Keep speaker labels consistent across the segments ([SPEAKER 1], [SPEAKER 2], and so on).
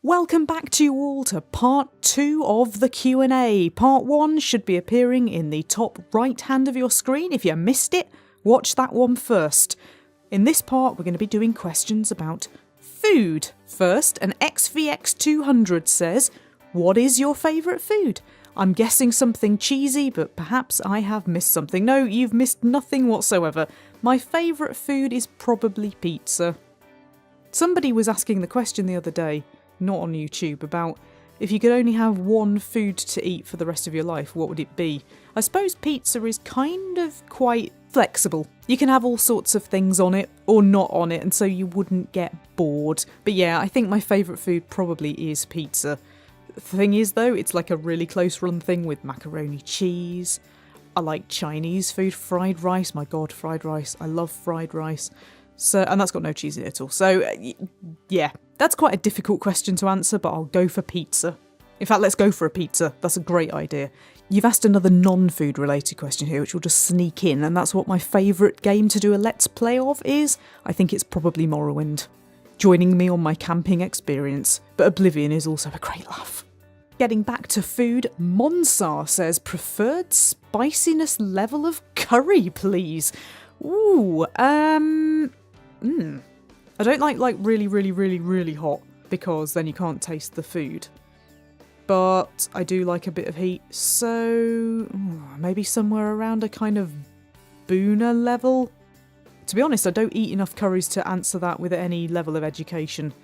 [SPEAKER 1] Welcome back to you all to part 2 of the Q&A. Part 1 should be appearing in the top right hand of your screen. If you missed it, watch that one first. In this part, we're going to be doing questions about food. First, an XVX200 says, what is your favourite food? I'm guessing something cheesy, but perhaps I have missed something. No, you've missed nothing whatsoever. My favourite food is probably pizza. Somebody was asking the question the other day, not on YouTube, about if you could only have one food to eat for the rest of your life, what would it be? I suppose pizza is kind of quite flexible. You can have all sorts of things on it or not on it, and so you wouldn't get bored. But yeah, I think my favourite food probably is pizza. The thing is though, it's like a really close run thing with macaroni cheese. I like Chinese food, fried rice, my god, fried rice. I love fried rice. So, and that's got no cheese in it at all. So, yeah, that's quite a difficult question to answer, but I'll go for pizza. In fact, let's go for a pizza. That's a great idea. You've asked another non-food related question here, which will just sneak in, and that's what my favourite game to do a Let's Play of is. I think it's probably Morrowind, joining me on my camping experience. But Oblivion is also a great laugh. Getting back to food, Monsar says, preferred spiciness level of curry, please. Ooh, I don't like really hot, because then you can't taste the food. But I do like a bit of heat, so maybe somewhere around a kind of Boona level. To be honest, I don't eat enough curries to answer that with any level of education.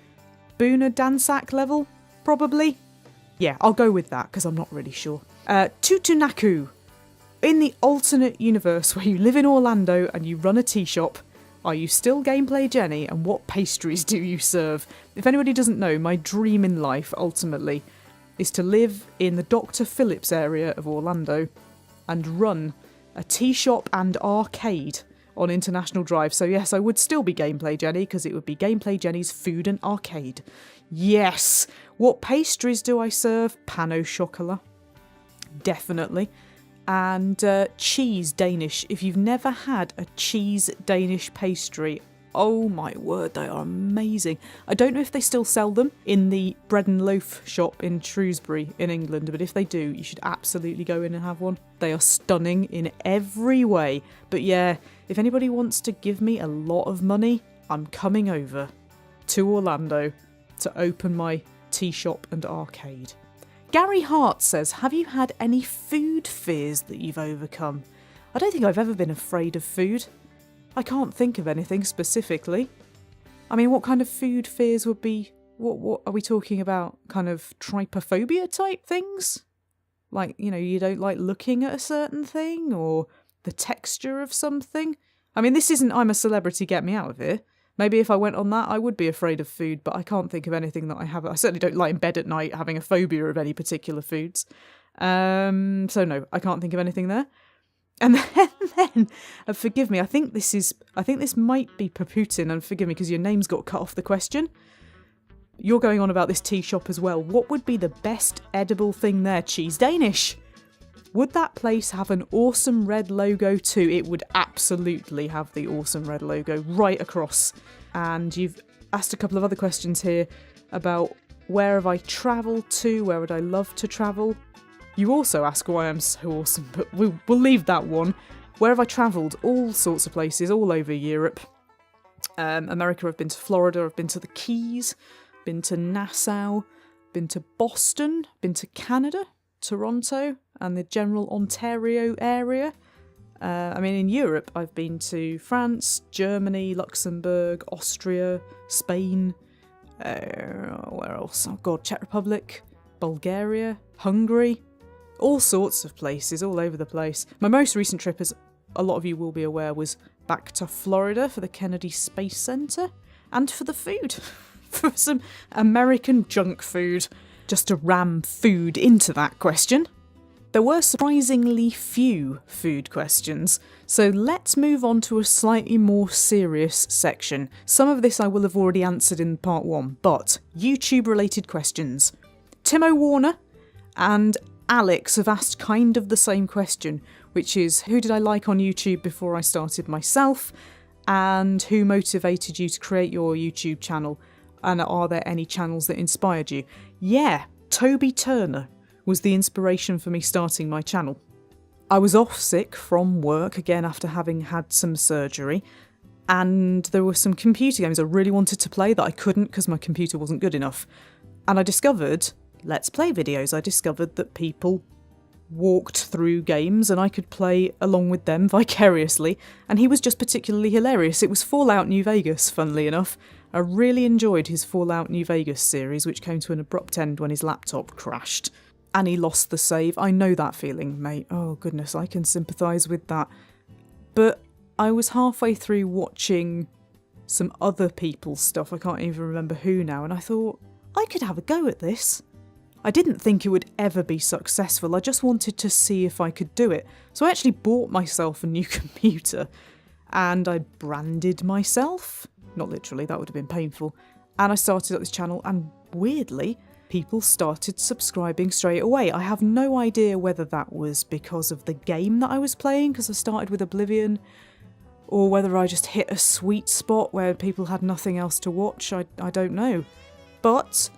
[SPEAKER 1] Boona Dansak level? Probably? Yeah, I'll go with that, because I'm not really sure. Tutunaku. In the alternate universe where you live in Orlando and you run a tea shop, are you still Gameplay Jenny, and what pastries do you serve? If anybody doesn't know, my dream in life, ultimately, is to live in the Dr. Phillips area of Orlando and run a tea shop and arcade on International Drive. So yes, I would still be Gameplay Jenny, because it would be Gameplay Jenny's Food and Arcade. Yes! What pastries do I serve? Pan au chocolat. Definitely. And cheese Danish. If you've never had a cheese Danish pastry, oh my word, they are amazing. I don't know if they still sell them in the bread and loaf shop in Shrewsbury in England, but if they do, you should absolutely go in and have one. They are stunning in every way. But yeah, if anybody wants to give me a lot of money, I'm coming over to Orlando to open my tea shop and arcade. Gary Hart says, have you had any food fears that you've overcome? I don't think I've ever been afraid of food. I can't think of anything specifically. I mean, what kind of food fears would be... What are we talking about? Kind of trypophobia type things? Like, you know, you don't like looking at a certain thing, or the texture of something? I mean, this isn't I'm a celebrity, get me out of here. Maybe if I went on that, I would be afraid of food, but I can't think of anything that I have. I certainly don't lie in bed at night having a phobia of any particular foods. So no, I can't think of anything there. And then forgive me, I think this might be Paputin, and forgive me because your name's got cut off the question. You're going on about this tea shop as well. What would be the best edible thing there? Cheese Danish. Would that place have an awesome red logo too? It would absolutely have the awesome red logo right across. And you've asked a couple of other questions here about where have I travelled to, where would I love to travel? You also ask why I'm so awesome, but we'll leave that one. Where have I travelled? All sorts of places, all over Europe. America, I've been to Florida, I've been to the Keys, been to Nassau, been to Boston, been to Canada, Toronto, and the general Ontario area. I mean, in Europe, I've been to France, Germany, Luxembourg, Austria, Spain, where else? Oh god, Czech Republic, Bulgaria, Hungary, all sorts of places, all over the place. My most recent trip, as a lot of you will be aware, was back to Florida for the Kennedy Space Center, and for the food, for some American junk food. Just to ram food into that question. There were surprisingly few food questions, so let's move on to a slightly more serious section. Some of this I will have already answered in part 1, but YouTube-related questions. Timo Warner and Alex have asked kind of the same question, which is, who did I like on YouTube before I started myself, and who motivated you to create your YouTube channel? And are there any channels that inspired you? Yeah, Toby Turner was the inspiration for me starting my channel. I was off sick from work, again after having had some surgery, and there were some computer games I really wanted to play that I couldn't because my computer wasn't good enough. And I discovered Let's Play videos. I discovered that people walked through games and I could play along with them vicariously, and he was just particularly hilarious. It was Fallout New Vegas, funnily enough. I really enjoyed his Fallout New Vegas series, which came to an abrupt end when his laptop crashed. And he lost the save. I know that feeling, mate. Oh goodness, I can sympathise with that. But I was halfway through watching some other people's stuff, I can't even remember who now, and I thought, I could have a go at this. I didn't think it would ever be successful, I just wanted to see if I could do it. So I actually bought myself a new computer, and I branded myself. Not literally, that would have been painful. And I started up this channel, and weirdly, people started subscribing straight away. I have no idea whether that was because of the game that I was playing, because I started with Oblivion, or whether I just hit a sweet spot where people had nothing else to watch. I don't know. But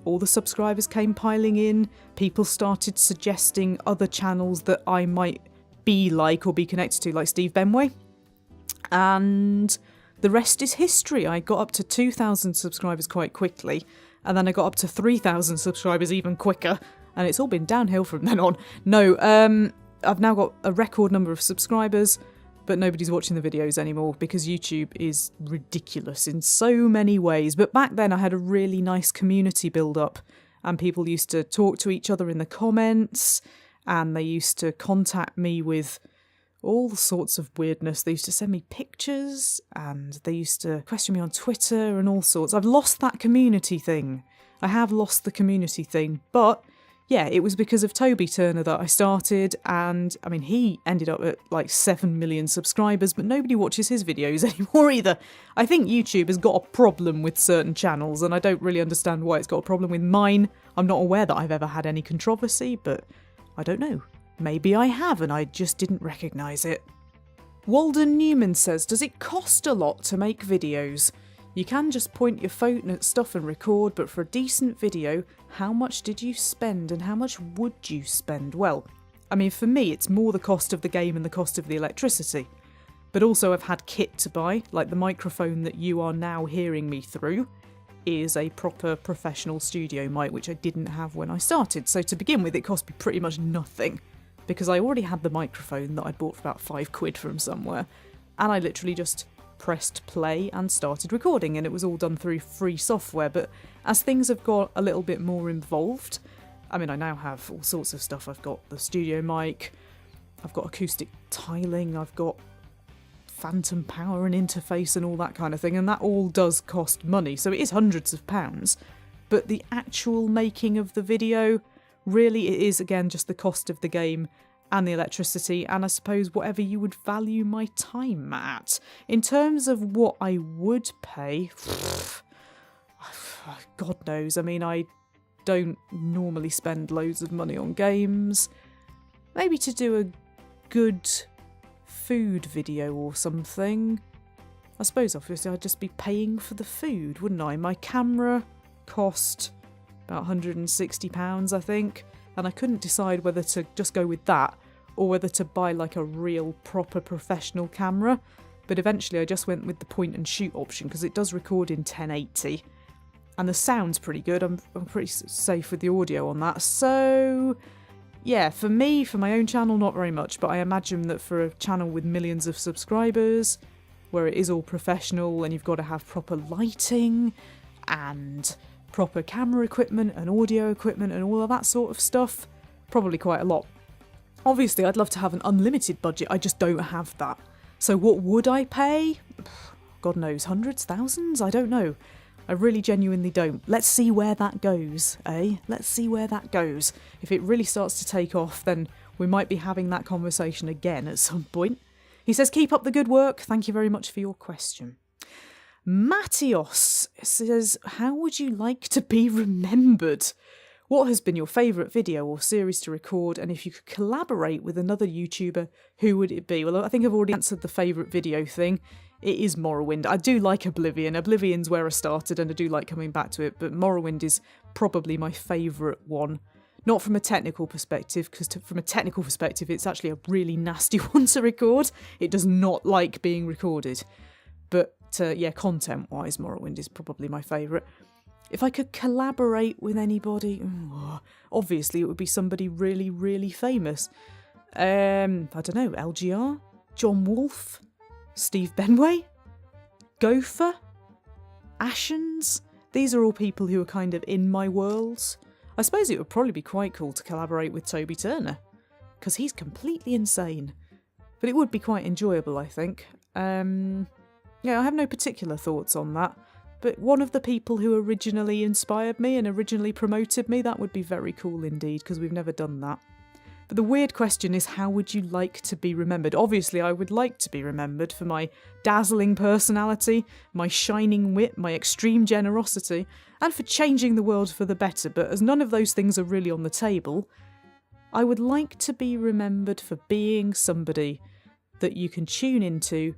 [SPEAKER 1] all the subscribers came piling in, people started suggesting other channels that I might be like or be connected to, like Steve Benway. And the rest is history. I got up to 2,000 subscribers quite quickly, and then I got up to 3,000 subscribers even quicker, and it's all been downhill from then on. No, I've now got a record number of subscribers, but nobody's watching the videos anymore because YouTube is ridiculous in so many ways. But back then I had a really nice community build up, and people used to talk to each other in the comments, and they used to contact me with all sorts of weirdness. They used to send me pictures, and they used to question me on Twitter and all sorts. I've lost that community thing. I have lost the community thing, but yeah, it was because of Toby Turner that I started, and I mean, he ended up at like 7 million subscribers, but nobody watches his videos anymore either. I think YouTube has got a problem with certain channels, and I don't really understand why it's got a problem with mine. I'm not aware that I've ever had any controversy, but I don't know. Maybe I have and I just didn't recognise it. Walden Newman says, does it cost a lot to make videos? You can just point your phone at stuff and record, but for a decent video, how much did you spend and how much would you spend? Well, I mean, for me, it's more the cost of the game and the cost of the electricity. But also I've had kit to buy, like the microphone that you are now hearing me through is a proper professional studio mic, which I didn't have when I started. So to begin with, it cost me pretty much nothing, because I already had the microphone that I bought for about £5 from somewhere, and I literally just pressed play and started recording, and it was all done through free software. But as things have got a little bit more involved, I mean, I now have all sorts of stuff. I've got the studio mic, I've got acoustic tiling, I've got phantom power and interface and all that kind of thing, and that all does cost money, so it is hundreds of pounds. But the actual making of the video, really it is again just the cost of the game and the electricity, and I suppose whatever you would value my time at. In terms of what I would pay, God knows. I mean, I don't normally spend loads of money on games. Maybe to do a good food video or something. I suppose obviously I'd just be paying for the food, wouldn't I? My camera cost about £160, I think, and I couldn't decide whether to just go with that or whether to buy like a real proper professional camera, but eventually I just went with the point and shoot option because it does record in 1080 and the sound's pretty good. I'm pretty safe with the audio on that. So yeah, for me, for my own channel, not very much, but I imagine that for a channel with millions of subscribers where it is all professional and you've got to have proper lighting and proper camera equipment and audio equipment and all of that sort of stuff, probably quite a lot. Obviously, I'd love to have an unlimited budget, I just don't have that. So what would I pay? God knows, hundreds, thousands? I don't know. I really genuinely don't. Let's see where that goes, eh? Let's see where that goes. If it really starts to take off, then we might be having that conversation again at some point. He says, keep up the good work. Thank you very much for your question. Matthios says, how would you like to be remembered? What has been your favourite video or series to record, and if you could collaborate with another YouTuber, who would it be? Well, I think I've already answered the favourite video thing. It is Morrowind. I do like Oblivion. Oblivion's where I started, and I do like coming back to it, but Morrowind is probably my favourite one. Not from a technical perspective, because from a technical perspective, it's actually a really nasty one to record. It does not like being recorded. But yeah, content-wise, Morrowind is probably my favourite. If I could collaborate with anybody, obviously it would be somebody really, really famous. I don't know, LGR? John Wolfe? Steve Benway? Gopher? Ashens? These are all people who are kind of in my worlds. I suppose it would probably be quite cool to collaborate with Toby Turner, because he's completely insane. But it would be quite enjoyable, I think. Yeah, I have no particular thoughts on that. But one of the people who originally inspired me and originally promoted me, that would be very cool indeed, because we've never done that. But the weird question is, how would you like to be remembered? Obviously, I would like to be remembered for my dazzling personality, my shining wit, my extreme generosity, and for changing the world for the better. But as none of those things are really on the table, I would like to be remembered for being somebody that you can tune into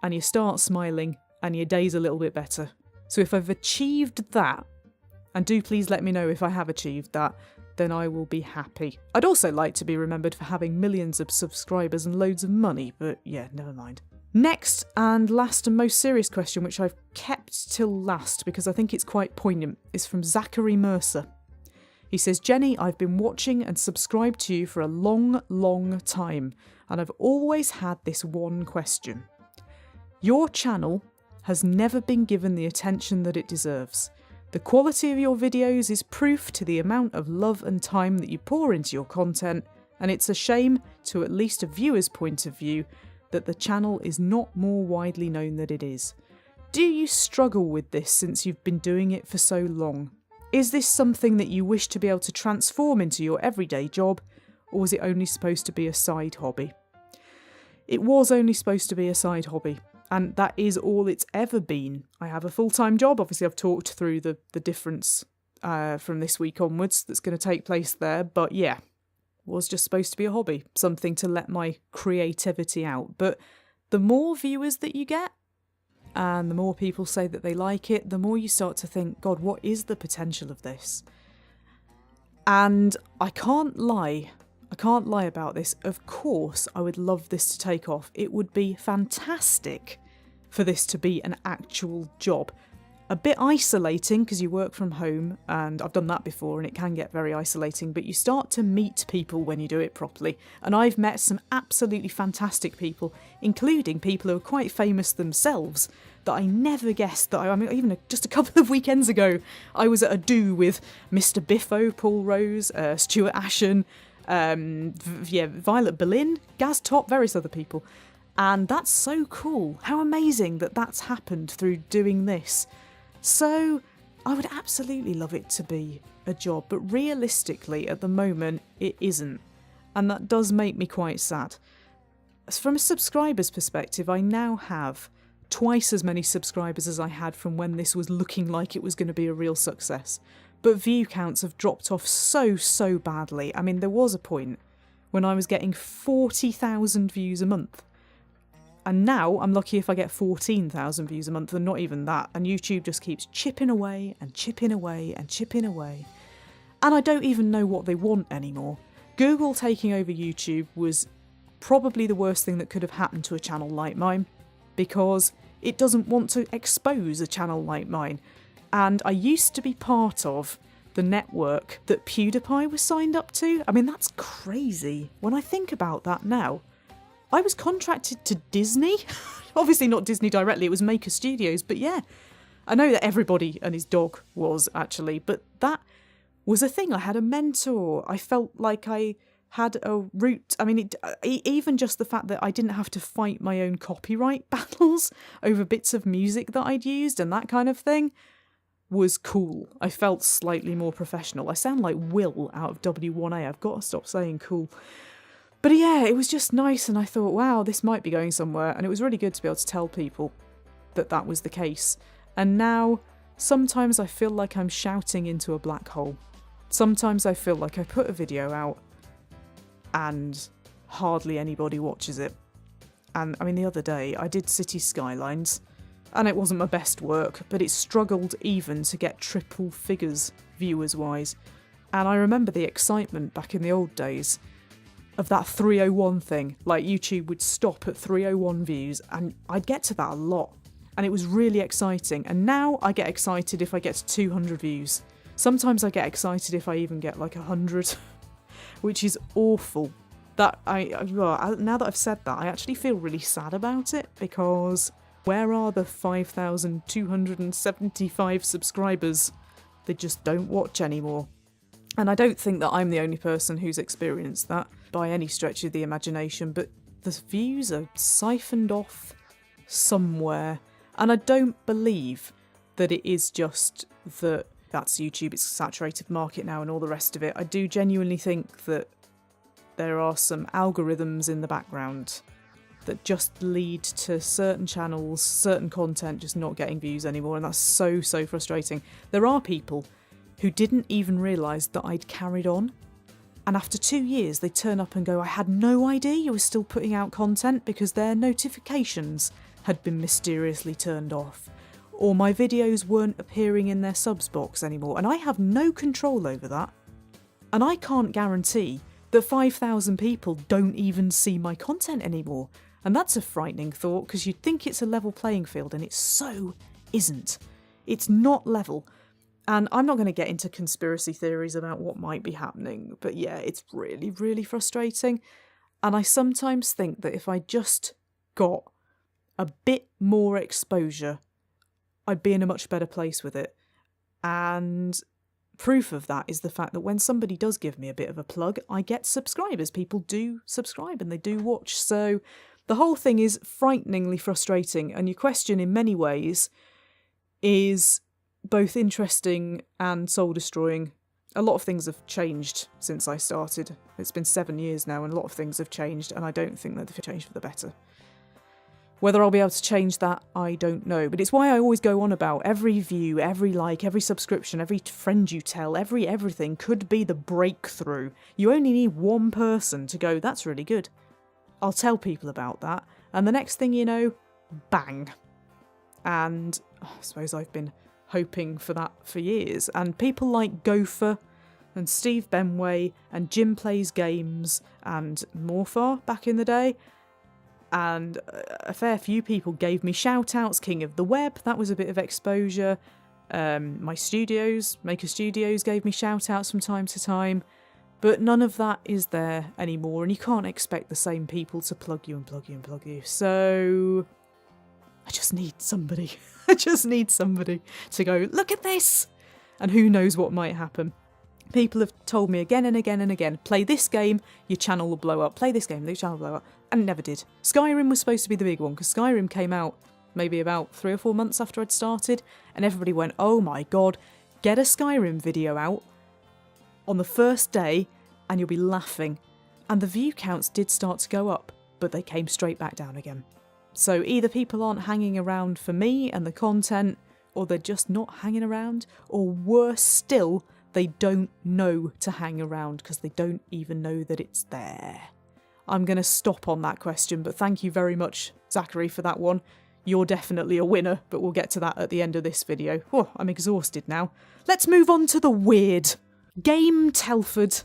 [SPEAKER 1] and you start smiling and your day's a little bit better. So if I've achieved that, and do please let me know if I have achieved that, then I will be happy. I'd also like to be remembered for having millions of subscribers and loads of money, but yeah, never mind. Next and last and most serious question, which I've kept till last because I think it's quite poignant, is from Zachary Mercer. He says, Jenny, I've been watching and subscribed to you for a long, long time, and I've always had this one question. Your channel has never been given the attention that it deserves. The quality of your videos is proof to the amount of love and time that you pour into your content, and it's a shame, to at least a viewer's point of view, that the channel is not more widely known than it is. Do you struggle with this since you've been doing it for so long? Is this something that you wish to be able to transform into your everyday job, or was it only supposed to be a side hobby? It was only supposed to be a side hobby. And that is all it's ever been. I have a full-time job. Obviously, I've talked through the difference from this week onwards that's going to take place there. But yeah, it was just supposed to be a hobby, something to let my creativity out. But the more viewers that you get, and the more people say that they like it, the more you start to think, God, what is the potential of this? And I can't lie about this. Of course, I would love this to take off. It would be fantastic for this to be an actual job. A bit isolating because you work from home, and I've done that before and it can get very isolating, but you start to meet people when you do it properly. And I've met some absolutely fantastic people, including people who are quite famous themselves, that I never guessed that I mean, even just a couple of weekends ago, I was at a do with Mr. Biffo, Paul Rose, Stuart Ashen, Violet Berlin, Gaz Top, various other people. And that's so cool. How amazing that that's happened through doing this. So I would absolutely love it to be a job, but realistically at the moment it isn't. And that does make me quite sad. From a subscriber's perspective, I now have twice as many subscribers as I had from when this was looking like it was going to be a real success. But view counts have dropped off so badly. I mean, there was a point when I was getting 40,000 views a month. And now I'm lucky if I get 14,000 views a month, and not even that. And YouTube just keeps chipping away and chipping away and chipping away. And I don't even know what they want anymore. Google taking over YouTube was probably the worst thing that could have happened to a channel like mine, because it doesn't want to expose a channel like mine. And I used to be part of the network that PewDiePie was signed up to. I mean, that's crazy when I think about that now. I was contracted to Disney. Obviously not Disney directly, it was Maker Studios, but yeah. I know that everybody and his dog was, actually, but that was a thing. I had a mentor. I felt like I had a route. I mean, even just the fact that I didn't have to fight my own copyright battles over bits of music that I'd used and that kind of thing was cool. I felt slightly more professional. I sound like Will out of W1A. I've got to stop saying cool. But yeah, it was just nice, and I thought, wow, this might be going somewhere, and it was really good to be able to tell people that that was the case. And now, sometimes I feel like I'm shouting into a black hole, Sometimes I feel like I put a video out and hardly anybody watches it. And I mean, the other day I did City Skylines, and it wasn't my best work, but it struggled even to get triple figures viewers-wise. And I remember the excitement back in the old days of that 301 thing. Like, YouTube would stop at 301 views, and I'd get to that a lot. And it was really exciting. And now I get excited if I get to 200 views. Sometimes I get excited if I even get like 100, which is awful. That now that I've said that, I actually feel really sad about it, because where are the 5,275 subscribers? They just don't watch anymore. And I don't think that I'm the only person who's experienced that by any stretch of the imagination, but the views are siphoned off somewhere. And I don't believe that it is just that that's YouTube, it's a saturated market now and all the rest of it. I do genuinely think that there are some algorithms in the background that just lead to certain channels, certain content just not getting views anymore, and that's so frustrating. There are people who didn't even realise that I'd carried on, and after 2 years they turn up and go, I had no idea you were still putting out content, because their notifications had been mysteriously turned off, or my videos weren't appearing in their subs box anymore, and I have no control over that. And I can't guarantee that 5,000 people don't even see my content anymore. And that's a frightening thought, because you'd think it's a level playing field, and it so isn't. It's not level. And I'm not going to get into conspiracy theories about what might be happening, but yeah, it's really frustrating. And I sometimes think that if I just got a bit more exposure, I'd be in a much better place with it. And proof of that is the fact that when somebody does give me a bit of a plug, I get subscribers. People do subscribe and they do watch. So the whole thing is frighteningly frustrating, and your question in many ways is both interesting and soul-destroying. A lot of things have changed since I started. It's been 7 years now, and a lot of things have changed, and I don't think that they've changed for the better. Whether I'll be able to change that, I don't know. But it's why I always go on about every view, every like, every subscription, every friend you tell, everything could be the breakthrough. You only need one person to go, that's really good. I'll tell people about that. And the next thing you know, bang. And I suppose I've been hoping for that for years. And people like Gopher and Steve Benway and Jim Plays Games and Morfar back in the day, and a fair few people gave me shout-outs. King of the Web, that was a bit of exposure. My studios, Maker Studios, gave me shout-outs from time to time. But none of that is there anymore, and you can't expect the same people to plug you and plug you and plug you. So I just need somebody. I just need somebody to go, look at this! And who knows what might happen. People have told me again and again and again, play this game, your channel will blow up. Play this game, your channel will blow up. And it never did. Skyrim was supposed to be the big one, because Skyrim came out maybe about 3 or 4 months after I'd started, and everybody went, oh my god, get a Skyrim video out on the first day and you'll be laughing. And the view counts did start to go up, but they came straight back down again. So either people aren't hanging around for me and the content, or they're just not hanging around, or worse still, they don't know to hang around because they don't even know that it's there. I'm going to stop on that question, but thank you very much, Zachary, for that one. You're definitely a winner, but we'll get to that at the end of this video. Oh, I'm exhausted now. Let's move on to the weird. Game Telford.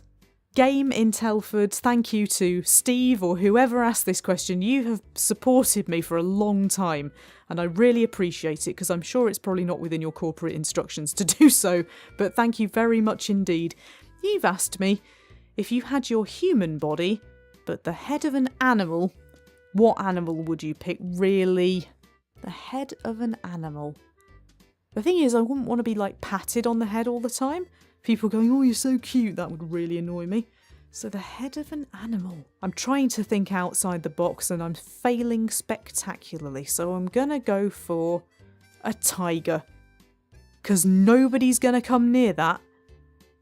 [SPEAKER 1] Game in Telford. Thank you to Steve or whoever asked this question. You have supported me for a long time, and I really appreciate it, because I'm sure it's probably not within your corporate instructions to do so, but thank you very much indeed. You've asked me, if you had your human body, but the head of an animal, what animal would you pick? Really? The head of an animal. The thing is, I wouldn't want to be like patted on the head all the time. People going, oh, you're so cute, that would really annoy me. So the head of an animal. I'm trying to think outside the box and I'm failing spectacularly. So I'm going to go for a tiger. Because nobody's going to come near that.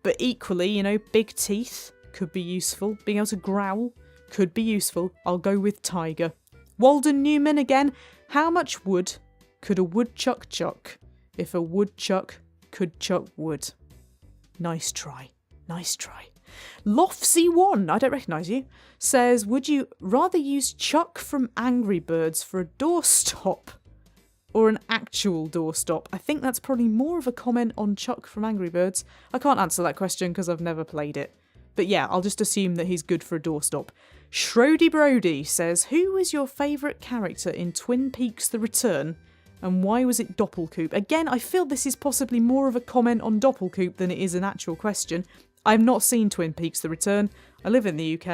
[SPEAKER 1] But equally, you know, big teeth could be useful. Being able to growl could be useful. I'll go with tiger. Walden Newman again. How much wood could a woodchuck chuck if a woodchuck could chuck wood? Nice try. Nice try. Lofsy1, I don't recognise you, says, would you rather use Chuck from Angry Birds for a doorstop or an actual doorstop? I think that's probably more of a comment on Chuck from Angry Birds. I can't answer that question because I've never played it. But yeah, I'll just assume that he's good for a doorstop. Shrody Brody says, who was your favourite character in Twin Peaks The Return and why was it Doppelkoop? Again, I feel this is possibly more of a comment on Doppelkoop than it is an actual question. I've not seen Twin Peaks The Return. I live in the UK.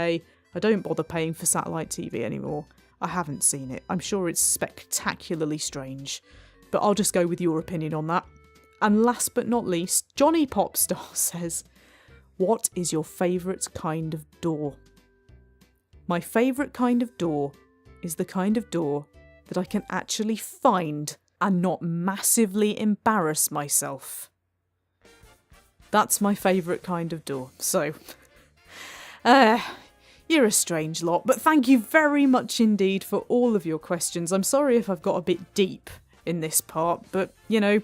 [SPEAKER 1] I don't bother paying for satellite TV anymore. I haven't seen it. I'm sure it's spectacularly strange. But I'll just go with your opinion on that. And last but not least, Johnny Popstar says, what is your favourite kind of door? My favourite kind of door is the kind of door that I can actually find and not massively embarrass myself. That's my favourite kind of door. So, you're a strange lot, but thank you very much indeed for all of your questions. I'm sorry if I've got a bit deep in this part, but, you know,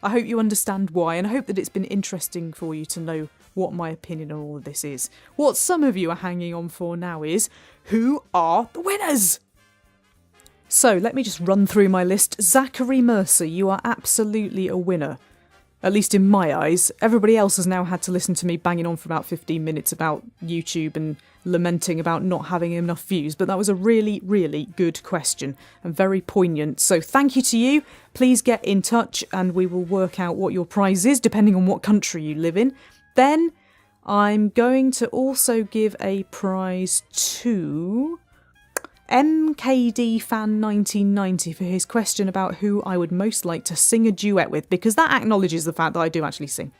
[SPEAKER 1] I hope you understand why, and I hope that it's been interesting for you to know what my opinion on all of this is. What some of you are hanging on for now is, who are the winners? So, let me just run through my list. Zachary Mercer, you are absolutely a winner. At least in my eyes. Everybody else has now had to listen to me banging on for about 15 minutes about YouTube and lamenting about not having enough views, but that was a really, really good question and very poignant. So thank you to you. Please get in touch and we will work out what your prize is, depending on what country you live in. Then I'm going to also give a prize to MKD Fan 1990 for his question about who I would most like to sing a duet with, because that acknowledges the fact that I do actually sing.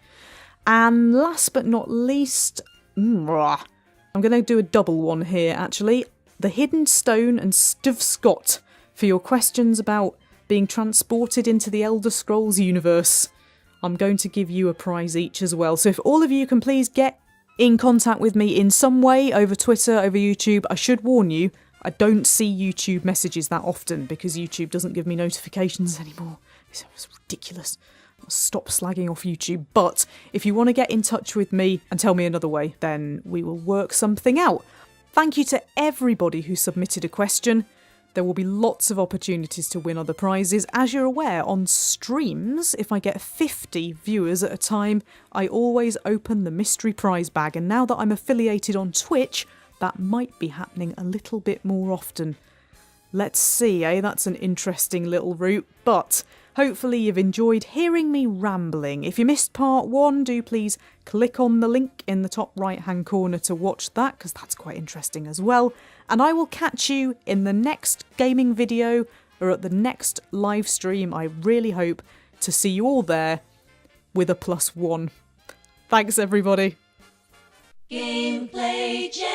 [SPEAKER 1] And last but not least, I'm going to do a double one here actually. The Hidden Stone and Stuv Scott for your questions about being transported into the Elder Scrolls universe. I'm going to give you a prize each as well. So if all of you can please get in contact with me in some way, over Twitter, over YouTube, I should warn you, I don't see YouTube messages that often because YouTube doesn't give me notifications anymore. It's ridiculous. I'll stop slagging off YouTube. But if you want to get in touch with me and tell me another way, then we will work something out. Thank you to everybody who submitted a question. There will be lots of opportunities to win other prizes. As you're aware, on streams, if I get 50 viewers at a time, I always open the mystery prize bag. And now that I'm affiliated on Twitch, that might be happening a little bit more often. Let's see, That's an interesting little route, but hopefully you've enjoyed hearing me rambling. If you missed part 1, do please click on the link in the top right-hand corner to watch that, because that's quite interesting as well. And I will catch you in the next gaming video or at the next live stream. I really hope to see you all there with a +1. Thanks, everybody.
[SPEAKER 2] Gameplay Jam.